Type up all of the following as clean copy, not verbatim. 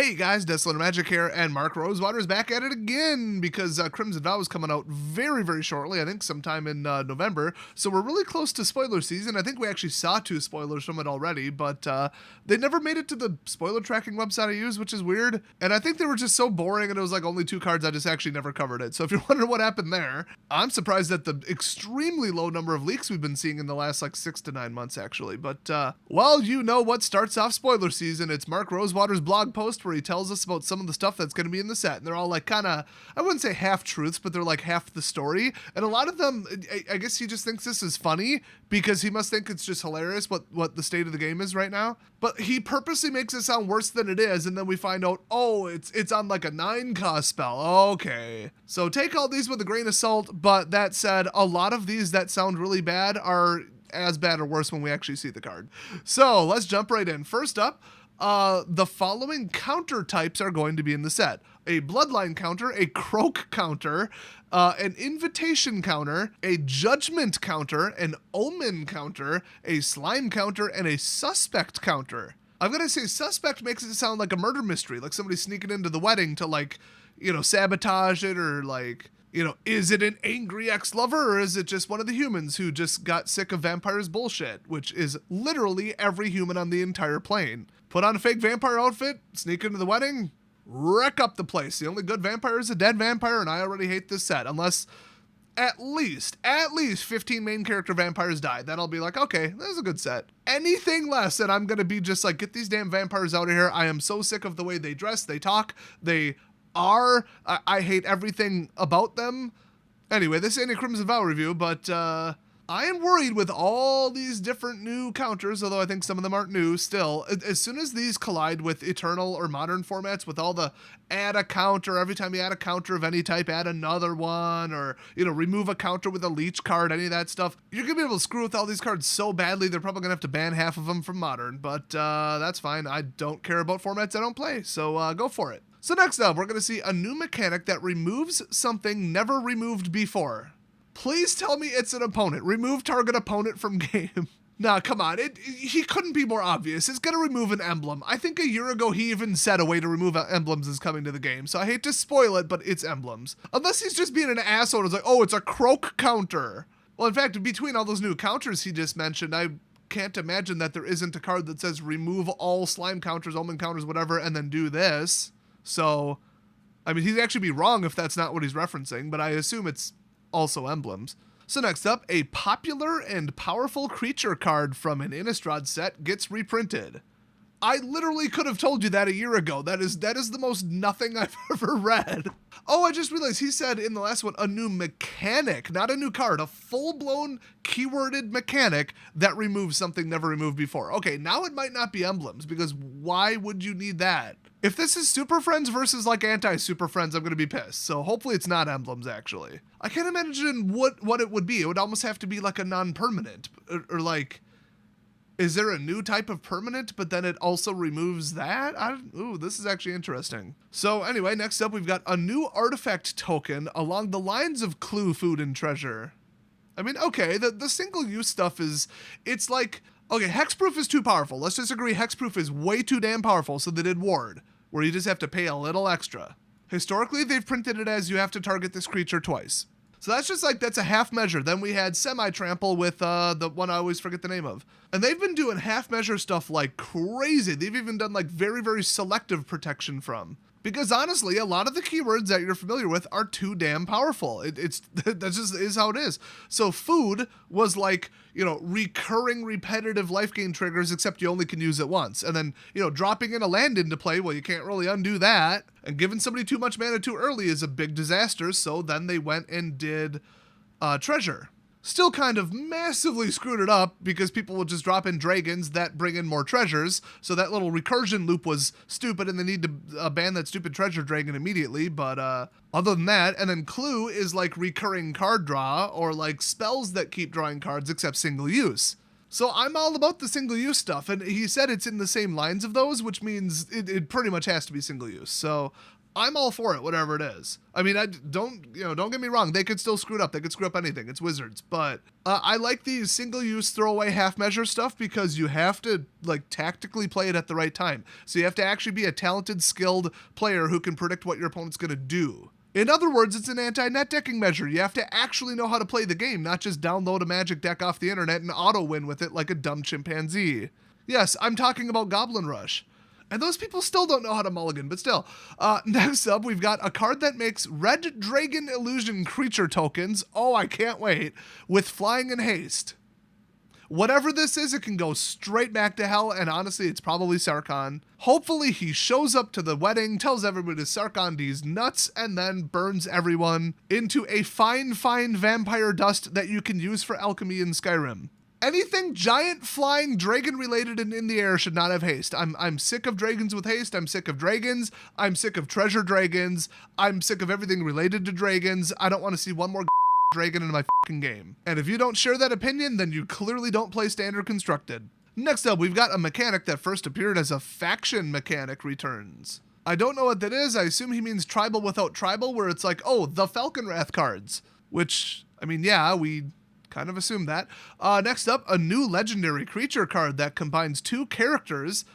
Hey guys, Desolate Magic here, and Mark Rosewater's back at it again because Crimson Vow is coming out very shortly, I think sometime in November, so we're really close to spoiler season. I think we actually saw 2 spoilers from it already, but they never made it to the spoiler tracking website I use, which is weird, and I think they were just so boring and it was like only 2 cards, I just actually never covered it. So if you're wondering what happened there, I'm surprised at the extremely low number of leaks we've been seeing in the last like 6 to 9 months actually, but well, you know what starts off spoiler season. It's Mark Rosewater's blog post where he tells us about some of the stuff that's going to be in the set, and they're all like kind of, I wouldn't say half truths, but they're like half the story, and a lot of them, I guess he just thinks this is funny because he must think it's just hilarious what the state of the game is right now, but he purposely makes it sound worse than it is, and then we find out, oh, it's on like a 9-cost spell. Okay, so take all these with a grain of salt, but that said, a lot of these that sound really bad are as bad or worse when we actually see the card. So let's jump right in. First up, the following counter types are going to be in the set: a bloodline counter, a croak counter, an invitation counter, a judgment counter, an omen counter, a slime counter, and a suspect counter. I'm gonna say suspect makes it sound like a murder mystery, like somebody sneaking into the wedding to, like, you know, sabotage it, or like, you know, is it an angry ex-lover, or is it just one of the humans who just got sick of vampires bullshit, which is literally every human on the entire plane. Put on a fake vampire outfit, sneak into the wedding, wreck up the place. The only good vampire is a dead vampire, and I already hate this set, unless at least 15 main character vampires die. Then I'll be like, okay, this is a good set. Anything less, and I'm gonna be just like, get these damn vampires out of here. I am so sick of the way they dress, they talk, they are. I hate everything about them. Anyway, this ain't a Crimson Vow review, but I am worried with all these different new counters, although I think some of them aren't new still. As soon as these collide with Eternal or Modern formats, with all the add a counter, every time you add a counter of any type, add another one, or, you know, remove a counter with a leech card, any of that stuff, you're going to be able to screw with all these cards so badly, they're probably going to have to ban half of them from Modern, but that's fine. I don't care about formats I don't play, so go for it. So next up, we're going to see a new mechanic that removes something never removed before. Please tell me it's an opponent. Remove target opponent from game. Nah, come on. He couldn't be more obvious. It's going to remove an emblem. I think a year ago he even said a way to remove emblems is coming to the game, so I hate to spoil it, but it's emblems. Unless he's just being an asshole and is like, oh, it's a croak counter. Well, in fact, between all those new counters he just mentioned, I can't imagine that there isn't a card that says remove all slime counters, omen counters, whatever, and then do this. So, I mean, he'd actually be wrong if that's not what he's referencing, but I assume it's also emblems. So next up, a popular and powerful creature card from an Innistrad set gets reprinted. I literally could have told you that a year ago. That is the most nothing I've ever read. Oh, I just realized he said in the last one, a new mechanic, not a new card, a full-blown keyworded mechanic that removes something never removed before. Okay, now it might not be emblems, because why would you need that? If this is Super Friends versus like anti-Super Friends, I'm going to be pissed. So hopefully it's not emblems, actually. I can't imagine what it would be. It would almost have to be like a non-permanent, or like, is there a new type of permanent, but then it also removes that? Ooh, this is actually interesting. So anyway, next up we've got a new artifact token along the lines of Clue, Food, and Treasure. I mean, okay, the single-use stuff is, it's like, okay, hexproof is too powerful. Let's just agree hexproof is way too damn powerful, so they did ward, where you just have to pay a little extra. Historically, they've printed it as you have to target this creature twice. So that's just like, that's a half measure. Then we had semi-trample with the one I always forget the name of. And they've been doing half measure stuff like crazy. They've even done like very selective protection from. Because honestly, a lot of the keywords that you're familiar with are too damn powerful. That just is how it is. So food was like, you know, recurring repetitive life gain triggers, except you only can use it once. And then, you know, dropping in a land into play, well, you can't really undo that. And giving somebody too much mana too early is a big disaster. So then they went and did treasure. Still kind of massively screwed it up because people will just drop in dragons that bring in more treasures. So that little recursion loop was stupid and they need to ban that stupid treasure dragon immediately. But other than that, and then Clue is like recurring card draw or like spells that keep drawing cards except single use. So I'm all about the single use stuff. And he said it's in the same lines of those, which means it pretty much has to be single use. So I'm all for it, whatever it is. I mean, don't get me wrong. They could still screw it up. They could screw up anything. It's Wizards. But I like these single-use throwaway half-measure stuff because you have to, like, tactically play it at the right time. So you have to actually be a talented, skilled player who can predict what your opponent's going to do. In other words, it's an anti-net decking measure. You have to actually know how to play the game, not just download a Magic deck off the internet and auto-win with it like a dumb chimpanzee. Yes, I'm talking about Goblin Rush. And those people still don't know how to mulligan, but still. Next up, we've got a card that makes Red Dragon Illusion creature tokens. Oh, I can't wait. With flying and haste. Whatever this is, it can go straight back to hell, and honestly, it's probably Sarkhan. Hopefully, he shows up to the wedding, tells everybody Sarkhan D's nuts, and then burns everyone into a fine vampire dust that you can use for alchemy in Skyrim. Anything giant, flying, dragon-related and in the air should not have haste. I'm sick of dragons with haste. I'm sick of dragons. I'm sick of treasure dragons. I'm sick of everything related to dragons. I don't want to see one more dragon in my fucking game. And if you don't share that opinion, then you clearly don't play Standard Constructed. Next up, we've got a mechanic that first appeared as a faction mechanic returns. I don't know what that is. I assume he means tribal without tribal, where it's like, oh, the Falcon Wrath cards. Which, I mean, yeah, we kind of assumed that. Next up, a new legendary creature card that combines two characters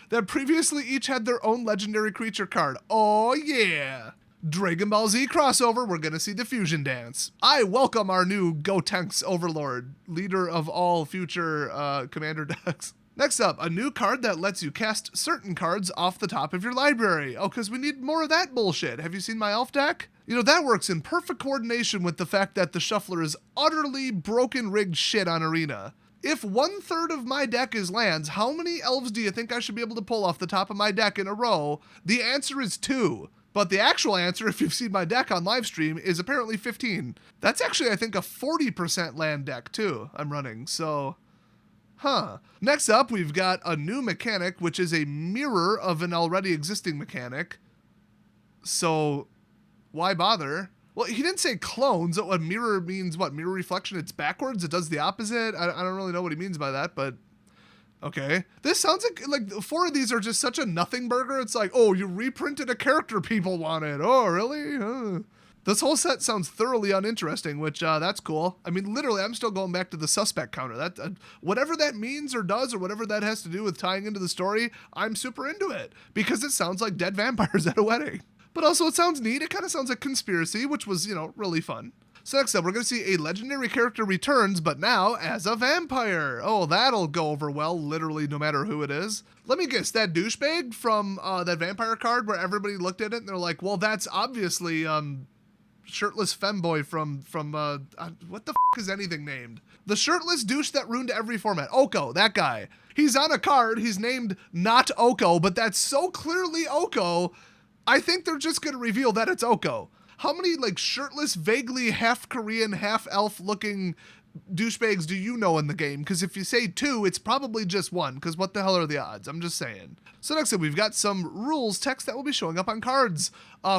that previously each had their own legendary creature card. Oh yeah! Dragon Ball Z crossover, we're gonna see the fusion dance. I welcome our new Gotenks Overlord, leader of all future commander decks. Next up, a new card that lets you cast certain cards off the top of your library. Oh, because we need more of that bullshit. Have you seen my elf deck? You know, that works in perfect coordination with the fact that the shuffler is utterly broken rigged shit on Arena. If 1/3 of my deck is lands, how many elves do you think I should be able to pull off the top of my deck in a row? The answer is 2. But the actual answer, if you've seen my deck on live stream, is apparently 15. That's actually, I think, a 40% land deck, too, I'm running, so Next up, we've got a new mechanic, which is a mirror of an already existing mechanic. So, why bother? Well, he didn't say clones. What mirror means what? Mirror reflection? It's backwards? It does the opposite? I don't really know what he means by that, but okay. This sounds like 4 of these are just such a nothing burger. It's like, oh, you reprinted a character people wanted. Oh, really? This whole set sounds thoroughly uninteresting, which that's cool. I mean, literally, I'm still going back to the suspect counter. That whatever that means or does, or whatever that has to do with tying into the story, I'm super into it because it sounds like dead vampires at a wedding. But also, it sounds neat. It kind of sounds like Conspiracy, which was, really fun. So next up, we're going to see a legendary character returns, but now as a vampire. Oh, that'll go over well, literally, no matter who it is. Let me guess, that douchebag from that vampire card where everybody looked at it and they're like, well, that's obviously shirtless femboy from what the f*** is anything named? The shirtless douche that ruined every format. Oko, that guy. He's on a card. He's named not Oko, but that's so clearly Oko. I think they're just going to reveal that it's Oko. How many, shirtless, vaguely half Korean, half elf looking douchebags do you know in the game? Because if you say 2, it's probably just 1, because what the hell are the odds? I'm just saying. So next up, we've got some rules text that will be showing up on cards.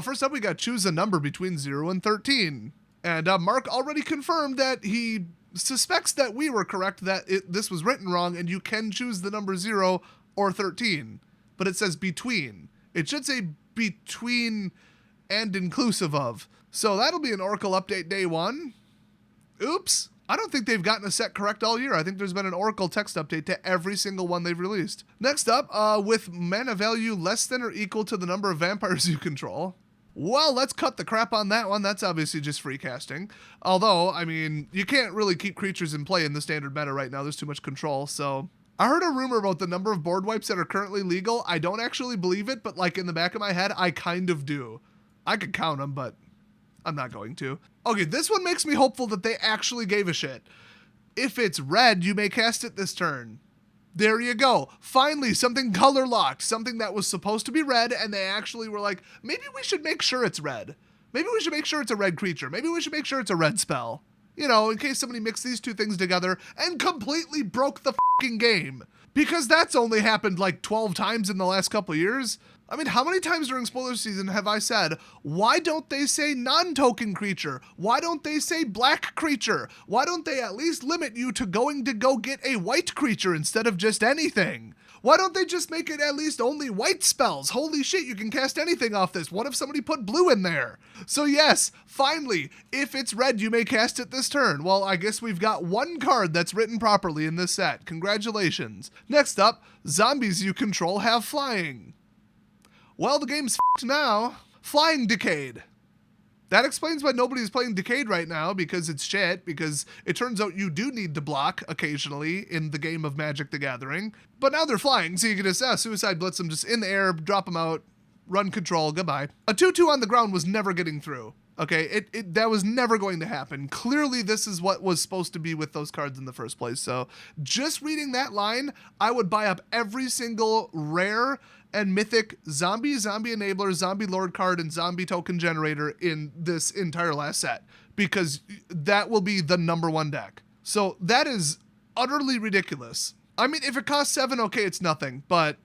First up, we got choose a number between 0 and 13. And Mark already confirmed that he suspects that we were correct, that this was written wrong, and you can choose the number 0 or 13. But it says between. It should say between and inclusive of. So that'll be an Oracle update day 1. Oops. I don't think they've gotten a set correct all year. I think there's been an Oracle text update to every single one they've released. Next up, with mana value less than or equal to the number of vampires you control. Well, let's cut the crap on that one. That's obviously just free casting. Although, I mean, you can't really keep creatures in play in the standard meta right now. There's too much control, so I heard a rumor about the number of board wipes that are currently legal. I don't actually believe it, but in the back of my head, I kind of do. I could count them, but I'm not going to. Okay, this one makes me hopeful that they actually gave a shit. If it's red, you may cast it this turn. There you go. Finally, something color locked. Something that was supposed to be red, and they actually were like, maybe we should make sure it's red. Maybe we should make sure it's a red creature. Maybe we should make sure it's a red spell. In case somebody mixed these 2 things together and completely broke the fucking game. Because that's only happened 12 times in the last couple years. I mean, how many times during spoiler season have I said, why don't they say non-token creature? Why don't they say black creature? Why don't they at least limit you to going to go get a white creature instead of just anything? Why don't they just make it at least only white spells? Holy shit, you can cast anything off this. What if somebody put blue in there? So yes, finally, if it's red, you may cast it this turn. Well, I guess we've got one card that's written properly in this set. Congratulations. Next up, zombies you control have flying. Well, the game's f***ed now. Flying Decayed. That explains why nobody's playing Decayed right now, because it's shit, because it turns out you do need to block occasionally in the game of Magic the Gathering. But now they're flying, so you can just Suicide Blitz them just in the air, drop them out, run control, goodbye. A 2/2 on the ground was never getting through. Okay, that was never going to happen. Clearly, this is what was supposed to be with those cards in the first place. So just reading that line, I would buy up every single rare and mythic zombie enabler, zombie lord card, and zombie token generator in this entire last set, because that will be the number one deck. So that is utterly ridiculous. I mean, if it costs 7, okay, it's nothing, but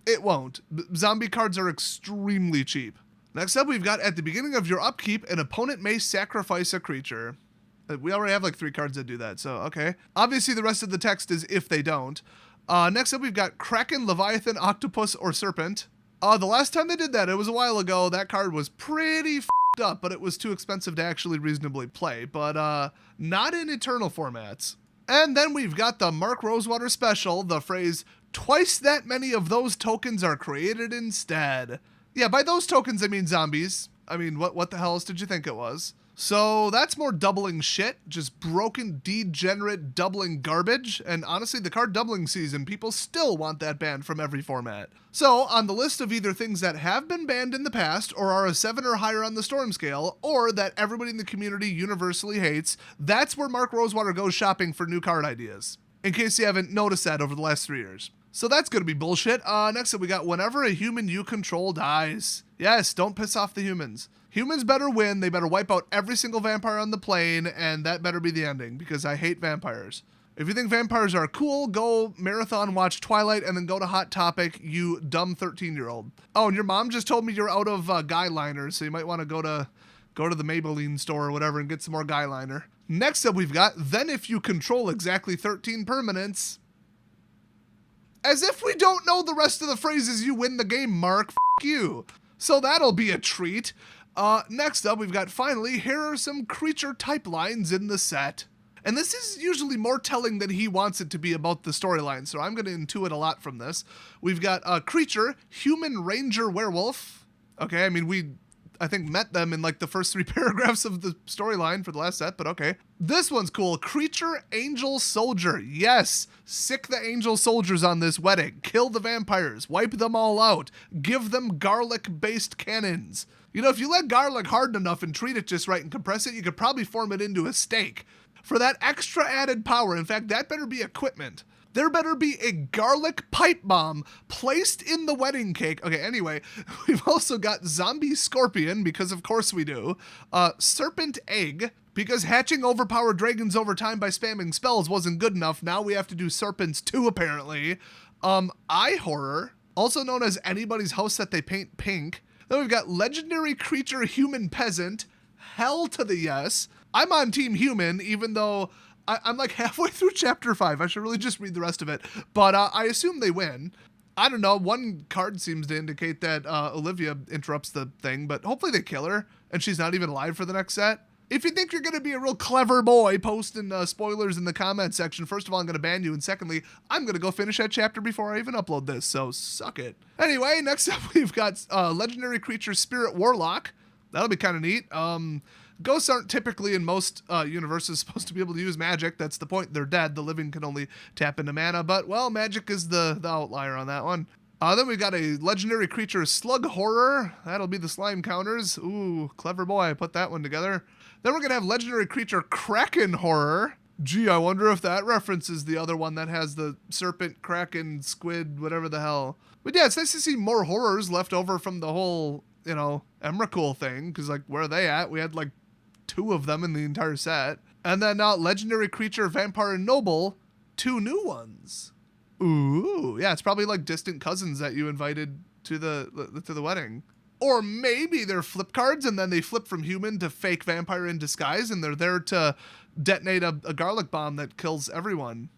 it won't. Zombie cards are extremely cheap. Next up, we've got at the beginning of your upkeep, an opponent may sacrifice a creature. We already have like 3 cards that do that, so okay. Obviously, the rest of the text is if they don't. Next up, we've got Kraken, Leviathan, Octopus, or Serpent. The last time they did that, it was a while ago. That card was pretty f***ed up, but it was too expensive to actually reasonably play. But not in Eternal formats. And then we've got the Mark Rosewater special, the phrase, twice that many of those tokens are created instead. Yeah, by those tokens, I mean zombies. I mean, what the hell else did you think it was? So that's more doubling shit, just broken, degenerate, doubling garbage, and honestly, the card doubling season, people still want that banned from every format. So, on the list of either things that have been banned in the past, or are a 7 or higher on the storm scale, or that everybody in the community universally hates, that's where Mark Rosewater goes shopping for new card ideas. In case you haven't noticed that over the last 3 years. So that's gonna be bullshit. Next up, we got whenever a human you control dies. Yes, don't piss off the humans. Humans better win, they better wipe out every single vampire on the plane, and that better be the ending, because I hate vampires. If you think vampires are cool, go marathon watch Twilight and then go to Hot Topic, you dumb 13-year-old. Oh, and your mom just told me you're out of guy liners, so you might want to go to the Maybelline store or whatever and get some more guy liner. Next up, we've got, then if you control exactly 13 permanents. As if we don't know the rest of the phrases, you win the game, Mark. F*** you. So that'll be a treat. Next up, we've got finally, here are some creature type lines in the set. And this is usually more telling than he wants it to be about the storyline, so I'm going to intuit a lot from this. We've got a creature, human ranger werewolf. Okay, I mean, I think met them in like the first 3 paragraphs of the storyline for the last set, but okay. This one's cool. Creature angel soldier. Yes, sick the angel soldiers on this wedding. Kill the vampires. Wipe them all out. Give them garlic-based cannons. You know, if you let garlic harden enough and treat it just right and compress it, you could probably form it into a steak. For that extra added power, in fact, that better be equipment. There better be a garlic pipe bomb placed in the wedding cake. Okay, anyway, we've also got zombie scorpion, because of course we do. Serpent egg, because hatching overpowered dragons over time by spamming spells wasn't good enough. Now we have to do serpents too, apparently. Eye horror, also known as anybody's house that they paint pink. Then we've got legendary creature human peasant. Hell to the yes. I'm on team human, even though I'm like halfway through chapter 5. I should really just read the rest of it. But I assume they win. I don't know. One card seems to indicate that Olivia interrupts the thing, but hopefully they kill her and she's not even alive for the next set. If you think you're going to be a real clever boy, posting spoilers in the comment section. First of all, I'm going to ban you, and secondly, I'm going to go finish that chapter before I even upload this, so suck it. Anyway, next up we've got legendary creature Spirit Warlock. That'll be kind of neat. Ghosts aren't typically in most universes supposed to be able to use magic. That's the point. They're dead. The living can only tap into mana, but, well, magic is the outlier on that one. Then we got a legendary creature Slug Horror. That'll be the slime counters. Ooh, clever boy. I put that one together. Then we're going to have legendary creature Kraken Horror. Gee, I wonder if that references the other one that has the serpent, kraken, squid, whatever the hell. But yeah, it's nice to see more horrors left over from the whole, you know, Emrakul thing, because, like, where are they at? We had, like, 2 of them in the entire set. And then legendary creature Vampire Noble, 2 new ones. Ooh, yeah, it's probably like distant cousins that you invited to the wedding. Or maybe they're flip cards and then they flip from human to fake vampire in disguise and they're there to detonate a garlic bomb that kills everyone.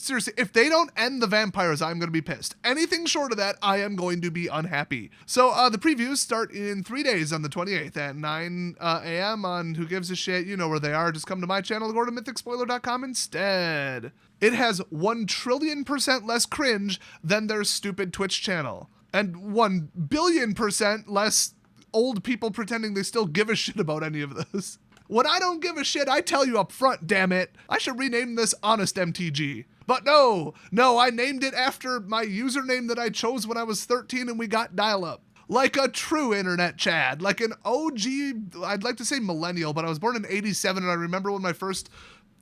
Seriously, if they don't end the vampires, I'm going to be pissed. Anything short of that, I am going to be unhappy. So the previews start in 3 days on the 28th at 9 a.m. on Who Gives a Shit. You know where they are. Just come to my channel, go to mythicspoiler.com instead. It has 1 trillion% less cringe than their stupid Twitch channel. And 1 billion% less old people pretending they still give a shit about any of this. When I don't give a shit, I tell you up front, damn it. I should rename this Honest MTG. But no, I named it after my username that I chose when I was 13 and we got dial-up. Like a true internet Chad, like an OG, I'd like to say millennial, but I was born in 87 and I remember when my first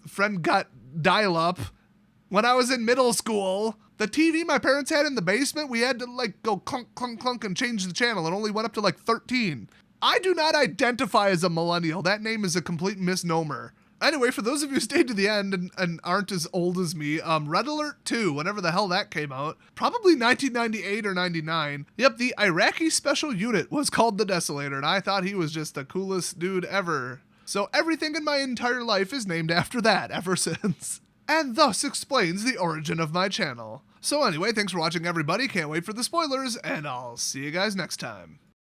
friend got dial-up when I was in middle school. The TV my parents had in the basement, we had to like go clunk, clunk, clunk and change the channel. It only went up to like 13. I do not identify as a millennial. That name is a complete misnomer. Anyway, for those of you who stayed to the end and aren't as old as me, Red Alert 2, whenever the hell that came out, probably 1998 or 99. Yep, the Iraqi special unit was called the Desolator, and I thought he was just the coolest dude ever. So everything in my entire life is named after that ever since. And thus explains the origin of my channel. So anyway, thanks for watching everybody, can't wait for the spoilers, and I'll see you guys next time.